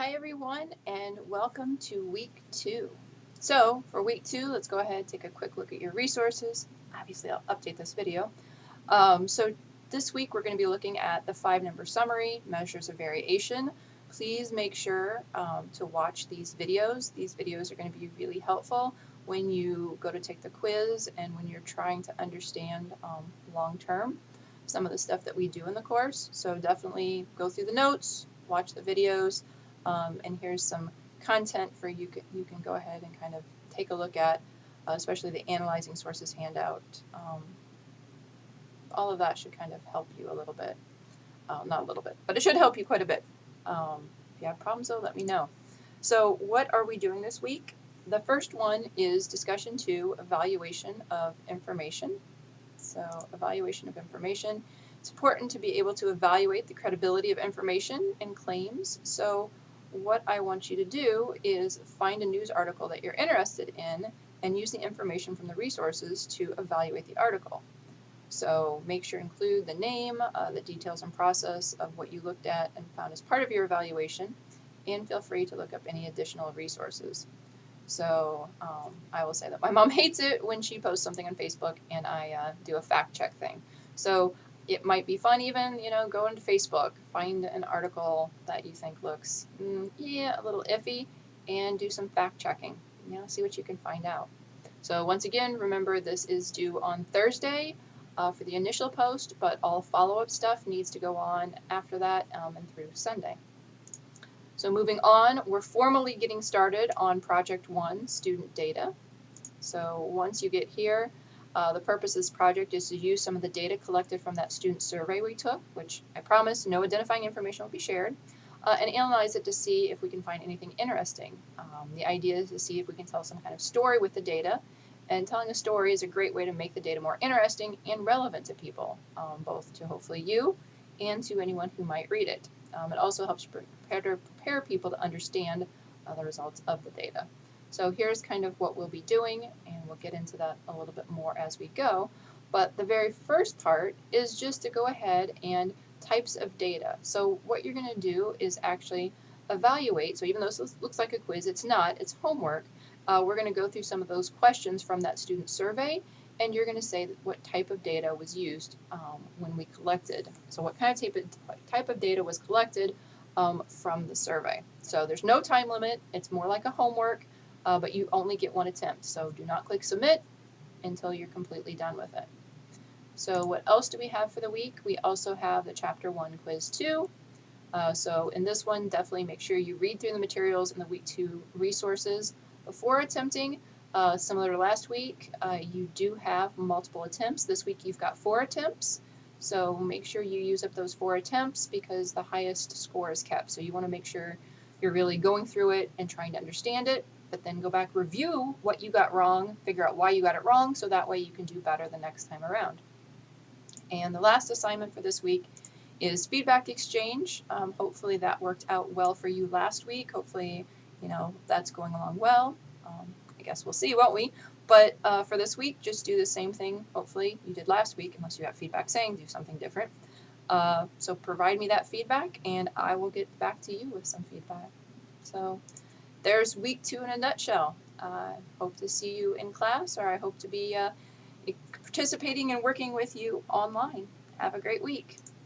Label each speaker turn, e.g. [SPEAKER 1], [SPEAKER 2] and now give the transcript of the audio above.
[SPEAKER 1] Hi everyone, and welcome to week 2. So for week 2, let's go ahead and take a quick look at your resources. Obviously I'll update this video. So this week we're going to be looking at the 5-number summary, measures of variation. Please make sure to watch these videos. These videos are going to be really helpful when you go to take the quiz and when you're trying to understand long term some of the stuff that we do in the course. So definitely go through the notes, watch the videos, and here's some content for you can go ahead and kind of take a look at, especially the Analyzing Sources handout. All of that should kind of help you a little bit. Not a little bit, but it should help you quite a bit. If you have problems though, let me know. So what are we doing this week? The first one is discussion 2, evaluation of information. So evaluation of information. It's important to be able to evaluate the credibility of information and claims. So what I want you to do is find a news article that you're interested in and use the information from the resources to evaluate the article. So make sure to include the name, the details and process of what you looked at and found as part of your evaluation, and feel free to look up any additional resources. So I will say that my mom hates it when she posts something on Facebook and I do a fact check thing. So it might be fun even, go into Facebook, find an article that you think looks, a little iffy, and do some fact checking, see what you can find out. So once again, remember this is due on Thursday for the initial post, but all follow-up stuff needs to go on after that and through Sunday. So moving on, we're formally getting started on Project 1, Student Data. So once you get here, the purpose of this project is to use some of the data collected from that student survey we took, which I promise no identifying information will be shared, and analyze it to see if we can find anything interesting. The idea is to see if we can tell some kind of story with the data, and telling a story is a great way to make the data more interesting and relevant to people, both to hopefully you and to anyone who might read it. It also helps prepare people to understand the results of the data. So here's kind of what we'll be doing, and we'll get into that a little bit more as we go. But the very first part is just to go ahead and types of data. So what you're going to do is actually evaluate. So even though this looks like a quiz, it's not. It's homework. We're going to go through some of those questions from that student survey, and you're going to say what type of data was used when we collected. So what kind of type of data was collected from the survey. So there's no time limit. It's more like a homework, but you only get one attempt. So do not click submit until you're completely done with it. So what else do we have for the week? We also have the Chapter 1 Quiz 2. So in this one, definitely make sure you read through the materials in the Week 2 resources before attempting. Similar to last week, you do have multiple attempts. This week you've got 4 attempts. So make sure you use up those 4 attempts because the highest score is kept. So you want to make sure you're really going through it and trying to understand it, but then go back, review what you got wrong, figure out why you got it wrong, so that way you can do better the next time around. And the last assignment for this week is feedback exchange. Hopefully that worked out well for you last week. Hopefully, that's going along well. I guess we'll see, won't we? But for this week, just do the same thing, hopefully, you did last week, unless you got feedback saying do something different. So provide me that feedback, and I will get back to you with some feedback. So there's week 2 in a nutshell. Hope to see you in class, or I hope to be participating and working with you online. Have a great week.